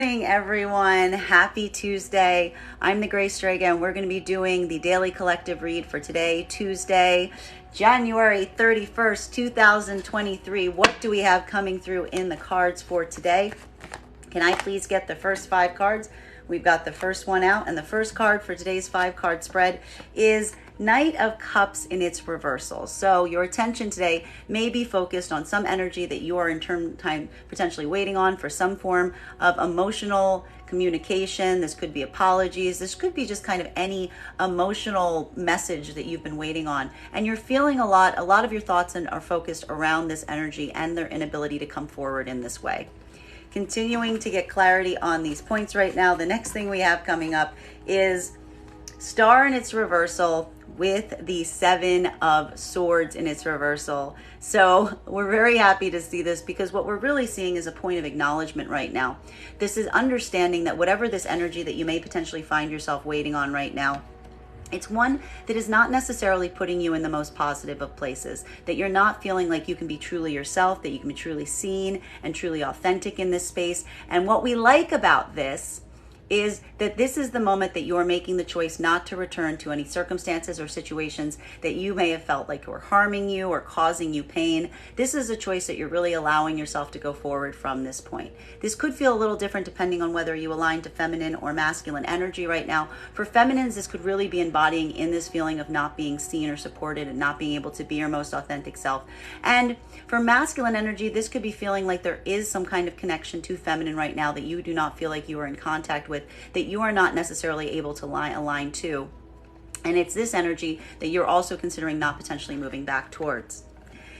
Morning, everyone. Happy Tuesday. I'm the Grace Strega, and we're going to be doing the daily collective read for today, Tuesday, January 31st, 2023. What do we have coming through in the cards for today? Can I please get the first 5 cards? We've got the first one out, and the first card for today's 5-card spread is Knight of Cups in its reversal. So your attention today may be focused on some energy that you are in time potentially waiting on for some form of emotional communication. This could be apologies. This could be just kind of any emotional message that you've been waiting on. And you're feeling a lot of your thoughts are focused around this energy and their inability to come forward in this way. Continuing to get clarity on these points right now, the next thing we have coming up is Star in its reversal with the 7 of Swords in its reversal. So we're very happy to see this because what we're really seeing is a point of acknowledgement right now. This is understanding that whatever this energy that you may potentially find yourself waiting on right now, it's one that is not necessarily putting you in the most positive of places, that you're not feeling like you can be truly yourself, that you can be truly seen and truly authentic in this space. And what we like about this is that this is the moment that you're making the choice not to return to any circumstances or situations that you may have felt like were harming you or causing you pain. This is a choice that you're really allowing yourself to go forward from this point. This could feel a little different depending on whether you align to feminine or masculine energy right now. For feminines, this could really be embodying in this feeling of not being seen or supported and not being able to be your most authentic self. And for masculine energy, this could be feeling like there is some kind of connection to feminine right now that you do not feel like you are in contact with, that you are not necessarily able to align to. And it's this energy that you're also considering not potentially moving back towards.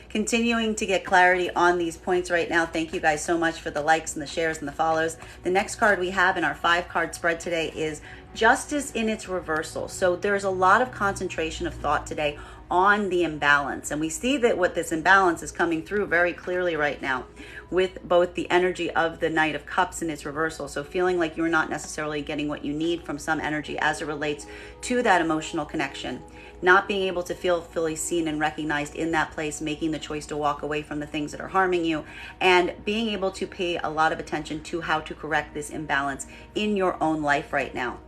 Continuing to get clarity on these points right now. Thank you guys so much for the likes and the shares and the follows. The next card we have in our 5-card spread today is Justice in its reversal. So there's a lot of concentration of thought today on the imbalance. And we see that what this imbalance is coming through very clearly right now with both the energy of the Knight of Cups in its reversal. So feeling like you're not necessarily getting what you need from some energy as it relates to that emotional connection. Not being able to feel fully seen and recognized in that place, making the choice to walk away from the things that are harming you, and being able to pay a lot of attention to how to correct this imbalance in your own life right now.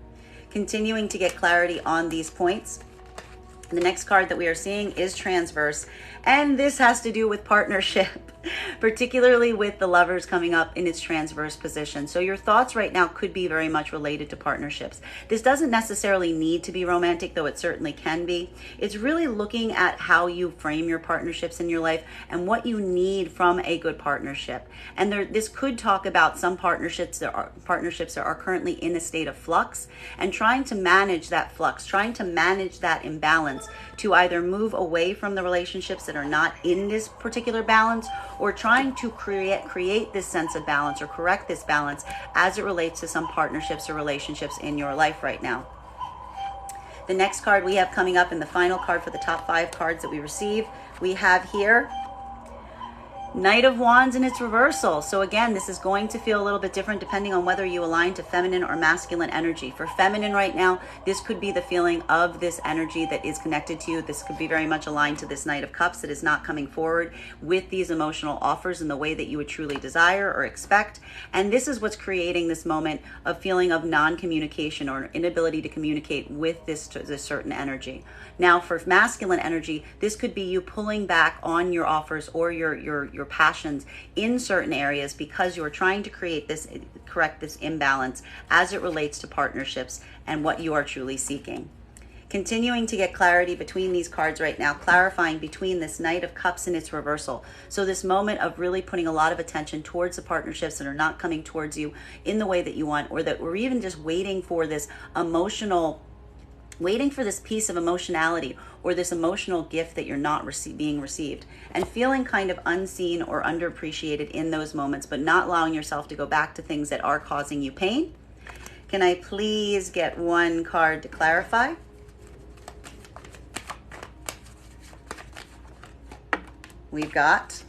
Continuing to get clarity on these points. The next card that we are seeing is Transverse, and this has to do with partnership, particularly with the Lovers coming up in its transverse position. So your thoughts right now could be very much related to partnerships. This doesn't necessarily need to be romantic, though it certainly can be. It's really looking at how you frame your partnerships in your life and what you need from a good partnership. And this could talk about some partnerships that are currently in a state of flux, and trying to manage that flux, trying to manage that imbalance to either move away from the relationships that are not in this particular balance, or trying to create this sense of balance or correct this balance as it relates to some partnerships or relationships in your life right now. The next card we have coming up, and the final card for the top 5 cards that we receive, we have here Knight of Wands in its reversal. So again, this is going to feel a little bit different depending on whether you align to feminine or masculine energy. For feminine right now, this could be the feeling of this energy that is connected to you. This could be very much aligned to this Knight of Cups that is not coming forward with these emotional offers in the way that you would truly desire or expect. And this is what's creating this moment of feeling of non-communication or inability to communicate with this certain energy. Now, for masculine energy, this could be you pulling back on your offers or your passions in certain areas because you're trying to correct this imbalance as it relates to partnerships and what you are truly seeking. Continuing to get clarity between these cards right now, clarifying between this Knight of Cups and its reversal. So this moment of really putting a lot of attention towards the partnerships that are not coming towards you in the way that you want, or that we're even just waiting for this piece of emotionality or this emotional gift that you're not being received, and feeling kind of unseen or underappreciated in those moments, but not allowing yourself to go back to things that are causing you pain. Can I please get one card to clarify? We've got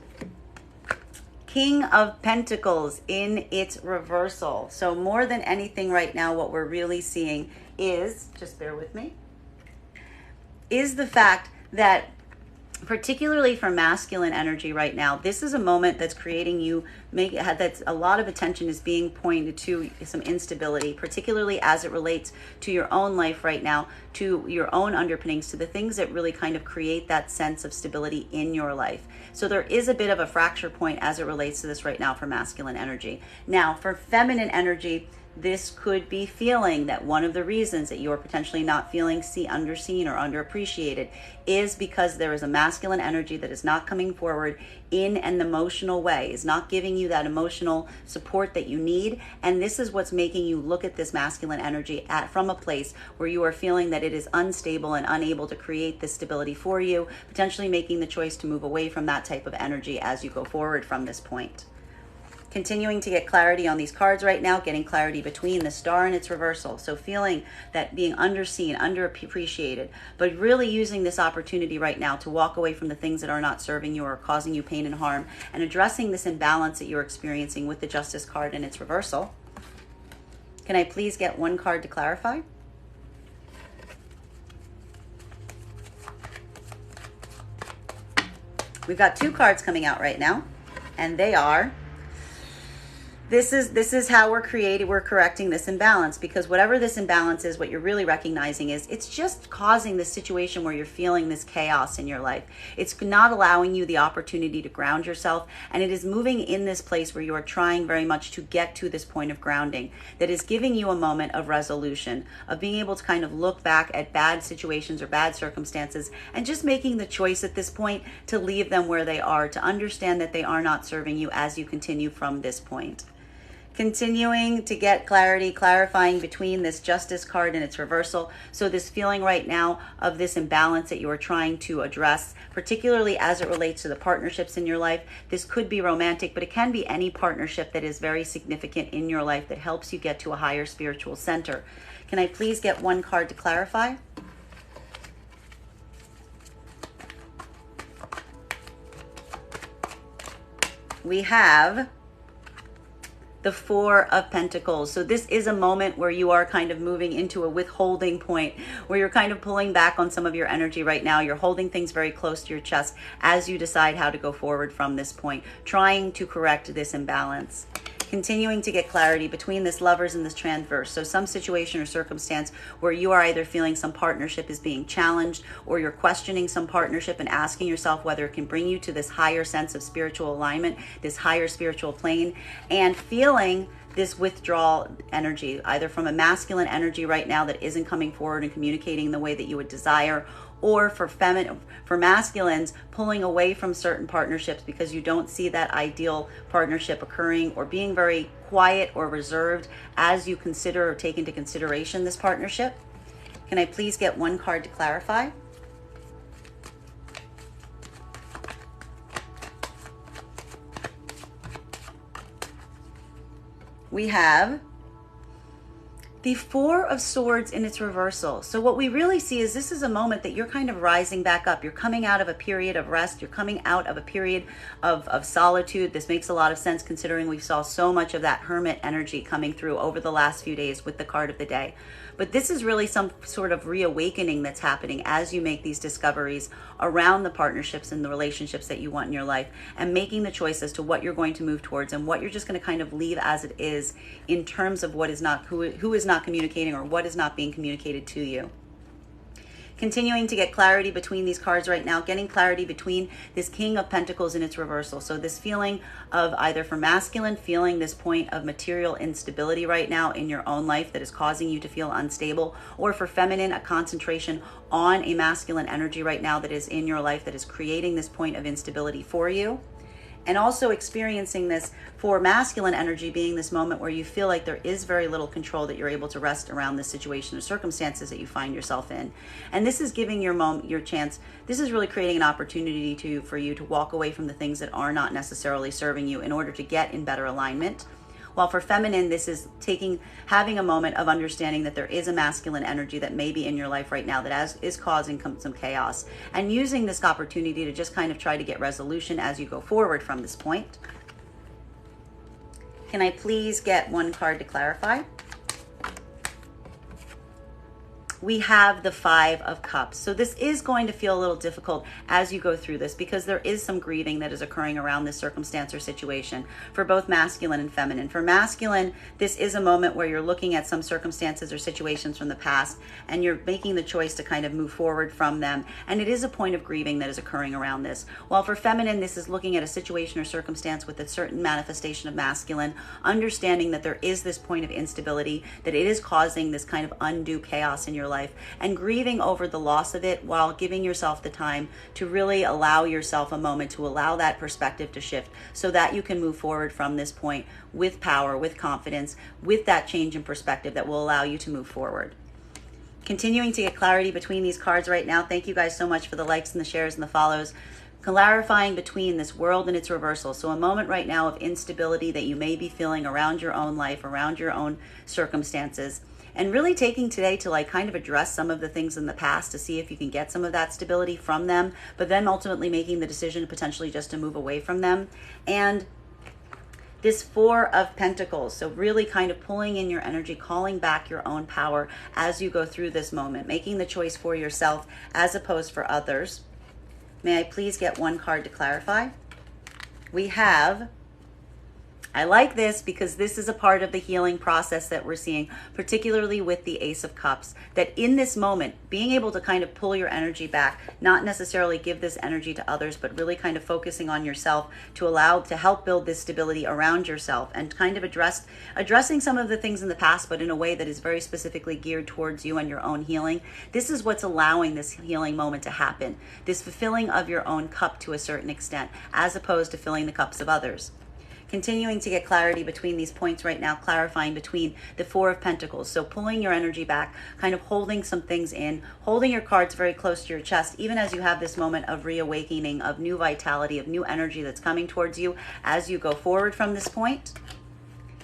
King of Pentacles in its reversal. So more than anything right now, what we're really seeing is, just bear with me, is the fact that particularly for masculine energy right now, this is a moment that's creating you, that's a lot of attention is being pointed to some instability, particularly as it relates to your own life right now, to your own underpinnings, to the things that really kind of create that sense of stability in your life. So there is a bit of a fracture point as it relates to this right now for masculine energy. Now, for feminine energy, this could be feeling that one of the reasons that you're potentially not feeling underseen or underappreciated is because there is a masculine energy that is not coming forward in an emotional way, is not giving you that emotional support that you need. And this is what's making you look at this masculine energy from a place where you are feeling that it is unstable and unable to create this stability for you, potentially making the choice to move away from that type of energy as you go forward from this point. Continuing to get clarity on these cards right now, getting clarity between the star and its reversal. So feeling that being underseen, underappreciated, but really using this opportunity right now to walk away from the things that are not serving you or causing you pain and harm, and addressing this imbalance that you're experiencing with the Justice card and its reversal. Can I please get one card to clarify? We've got two cards coming out right now, and they are, this is how we're correcting this imbalance, because whatever this imbalance is, what you're really recognizing is it's just causing this situation where you're feeling this chaos in your life. It's not allowing you the opportunity to ground yourself, and it is moving in this place where you are trying very much to get to this point of grounding that is giving you a moment of resolution, of being able to kind of look back at bad situations or bad circumstances and just making the choice at this point to leave them where they are, to understand that they are not serving you as you continue from this point. Continuing to get clarity, clarifying between this Justice card and its reversal. So this feeling right now of this imbalance that you are trying to address, particularly as it relates to the partnerships in your life. This could be romantic, but it can be any partnership that is very significant in your life that helps you get to a higher spiritual center. Can I please get one card to clarify? We have the Four of Pentacles. So this is a moment where you are kind of moving into a withholding point, where you're kind of pulling back on some of your energy right now. You're holding things very close to your chest as you decide how to go forward from this point, trying to correct this imbalance. Continuing to get clarity between this Lovers and this Transverse. So some situation or circumstance where you are either feeling some partnership is being challenged, or you're questioning some partnership and asking yourself whether it can bring you to this higher sense of spiritual alignment, this higher spiritual plane, and feeling this withdrawal energy, either from a masculine energy right now that isn't coming forward and communicating the way that you would desire, or for masculines pulling away from certain partnerships because you don't see that ideal partnership occurring, or being very quiet or reserved as you consider or take into consideration this partnership. Can I please get one card to clarify? We have the Four of Swords in its reversal. So what we really see is this is a moment that you're kind of rising back up. You're coming out of a period of rest. You're coming out of a period of solitude. This makes a lot of sense considering we saw so much of that hermit energy coming through over the last few days with the card of the day. But this is really some sort of reawakening that's happening as you make these discoveries around the partnerships and the relationships that you want in your life, and making the choice as to what you're going to move towards and what you're just going to kind of leave as it is in terms of what is not, who is not communicating or what is not being communicated to you. Continuing to get clarity between these cards right now, getting clarity between this King of Pentacles in its reversal. So this feeling of either for masculine, feeling this point of material instability right now in your own life that is causing you to feel unstable, or for feminine, a concentration on a masculine energy right now that is in your life that is creating this point of instability for you. And also experiencing this for masculine energy being this moment where you feel like there is very little control, that you're able to rest around the situation or circumstances that you find yourself in. And this is giving your chance. This is really creating an opportunity for you to walk away from the things that are not necessarily serving you in order to get in better alignment. While for feminine, this is having a moment of understanding that there is a masculine energy that may be in your life right now that is causing some chaos, and using this opportunity to just kind of try to get resolution as you go forward from this point. Can I please get one card to clarify? we have the Five of Cups. So this is going to feel a little difficult as you go through this because there is some grieving that is occurring around this circumstance or situation for both masculine and feminine. For masculine, this is a moment where you're looking at some circumstances or situations from the past and you're making the choice to kind of move forward from them. And it is a point of grieving that is occurring around this. While for feminine, this is looking at a situation or circumstance with a certain manifestation of masculine, understanding that there is this point of instability, that it is causing this kind of undue chaos in your life, and grieving over the loss of it while giving yourself the time to really allow yourself a moment to allow that perspective to shift so that you can move forward from this point with power, with confidence, with that change in perspective that will allow you to move forward. Continuing to get clarity between these cards right now. Thank you guys so much for the likes and the shares and the follows. Clarifying between this world and its reversal. So a moment right now of instability that you may be feeling around your own life, around your own circumstances. And really taking today to like kind of address some of the things in the past to see if you can get some of that stability from them, but then ultimately making the decision potentially just to move away from them. And this Four of Pentacles. So really kind of pulling in your energy, calling back your own power as you go through this moment, making the choice for yourself as opposed for others. May I please get one card to clarify? We have, I like this because this is a part of the healing process that we're seeing, particularly with the Ace of Cups, that in this moment, being able to kind of pull your energy back, not necessarily give this energy to others, but really kind of focusing on yourself to help build this stability around yourself and kind of addressing some of the things in the past, but in a way that is very specifically geared towards you and your own healing. This is what's allowing this healing moment to happen, this fulfilling of your own cup to a certain extent, as opposed to filling the cups of others. Continuing to get clarity between these points right now, clarifying between the Four of Pentacles. So pulling your energy back, kind of holding some things in, holding your cards very close to your chest, even as you have this moment of reawakening, of new vitality, of new energy that's coming towards you as you go forward from this point.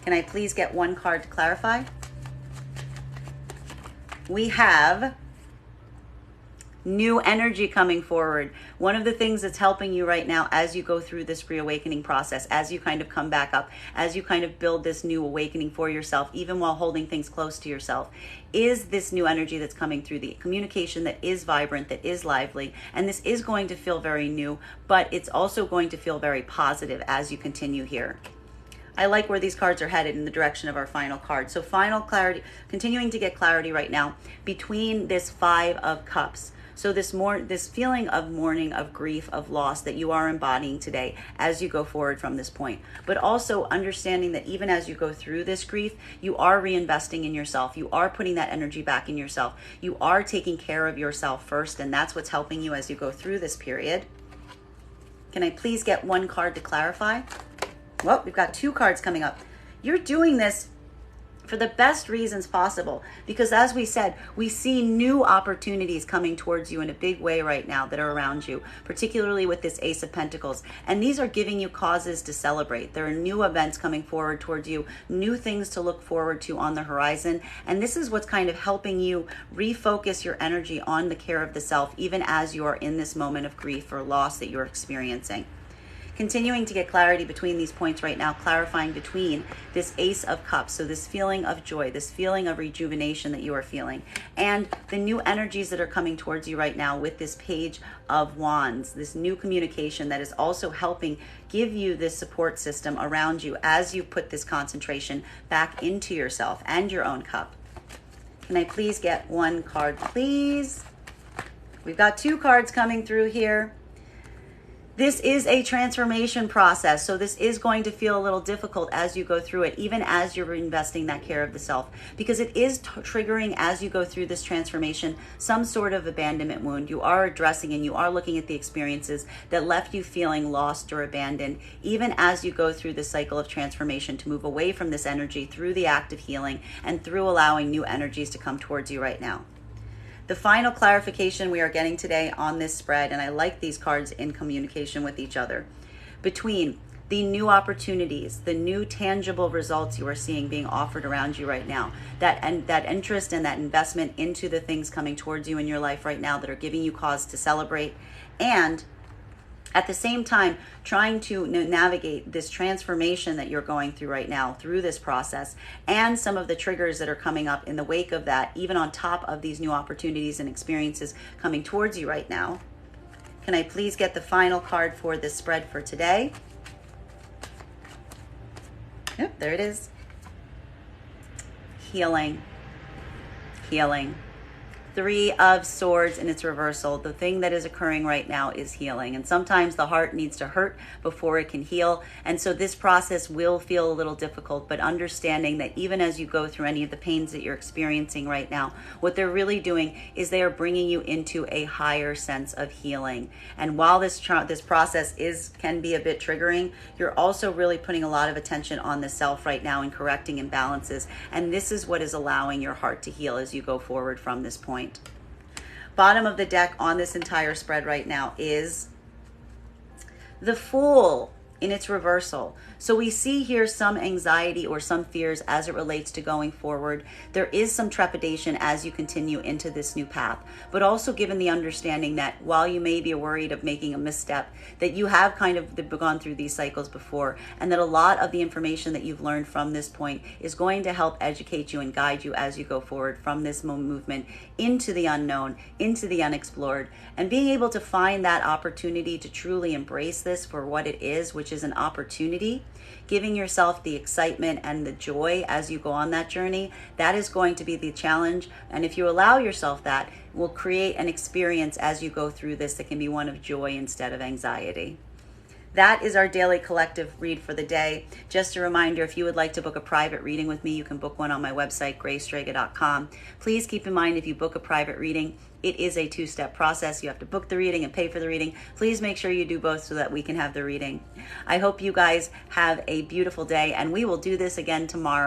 Can I please get one card to clarify? We have new energy coming forward. One of the things that's helping you right now as you go through this reawakening process, as you kind of come back up, as you kind of build this new awakening for yourself, even while holding things close to yourself, is this new energy that's coming through, the communication that is vibrant, that is lively. And this is going to feel very new, but it's also going to feel very positive as you continue here. I like where these cards are headed in the direction of our final card. So final clarity, continuing to get clarity right now between this Five of Cups. So this feeling of mourning, of grief, of loss that you are embodying today as you go forward from this point. But also understanding that even as you go through this grief, you are reinvesting in yourself. You are putting that energy back in yourself. You are taking care of yourself first, and that's what's helping you as you go through this period. Can I please get one card to clarify? Well, we've got two cards coming up. You're doing this for the best reasons possible, because as we said, we see new opportunities coming towards you in a big way right now that are around you, particularly with this Ace of Pentacles. And these are giving you causes to celebrate. There are new events coming forward towards you, new things to look forward to on the horizon. And this is what's kind of helping you refocus your energy on the care of the self, even as you are in this moment of grief or loss that you're experiencing. Continuing to get clarity between these points right now, clarifying between this Ace of Cups, so this feeling of joy, this feeling of rejuvenation that you are feeling, and the new energies that are coming towards you right now with this Page of Wands, this new communication that is also helping give you this support system around you as you put this concentration back into yourself and your own cup. Can I please get one card, please? We've got two cards coming through here. This is a transformation process, so this is going to feel a little difficult as you go through it, even as you're investing that care of the self, because it is triggering as you go through this transformation some sort of abandonment wound. You are addressing and you are looking at the experiences that left you feeling lost or abandoned, even as you go through this cycle of transformation to move away from this energy through the act of healing and through allowing new energies to come towards you right now. The final clarification we are getting today on this spread, and I like these cards in communication with each other, between the new opportunities, the new tangible results you are seeing being offered around you right now, that interest and that investment into the things coming towards you in your life right now that are giving you cause to celebrate, and At the same time, trying to navigate this transformation that you're going through right now through this process, and some of the triggers that are coming up in the wake of that, even on top of these new opportunities and experiences coming towards you right now. Can I please get the final card for this spread for today? Yep, there it is. Healing. Healing. 3 of Swords in its reversal. The thing that is occurring right now is healing. And sometimes the heart needs to hurt before it can heal. And so this process will feel a little difficult, but understanding that even as you go through any of the pains that you're experiencing right now, what they're really doing is they are bringing you into a higher sense of healing. And while this process can be a bit triggering, you're also really putting a lot of attention on the self right now and correcting imbalances. And this is what is allowing your heart to heal as you go forward from this point. Bottom of the deck on this entire spread right now is the Fool in its reversal. So we see here some anxiety or some fears as it relates to going forward. There is some trepidation as you continue into this new path, but also given the understanding that while you may be worried of making a misstep, that you have kind of gone through these cycles before, and that a lot of the information that you've learned from this point is going to help educate you and guide you as you go forward from this movement into the unknown, into the unexplored, and being able to find that opportunity to truly embrace this for what it is, which is an opportunity, giving yourself the excitement and the joy as you go on that journey. That is going to be the challenge. And if you allow yourself that, will create an experience as you go through this that can be one of joy instead of anxiety. That is our daily collective read for the day. Just a reminder, if you would like to book a private reading with me, you can book one on my website, graystrega.com. Please keep in mind, if you book a private reading, it is a 2-step process. You have to book the reading and pay for the reading. Please make sure you do both so that we can have the reading. I hope you guys have a beautiful day, and we will do this again tomorrow.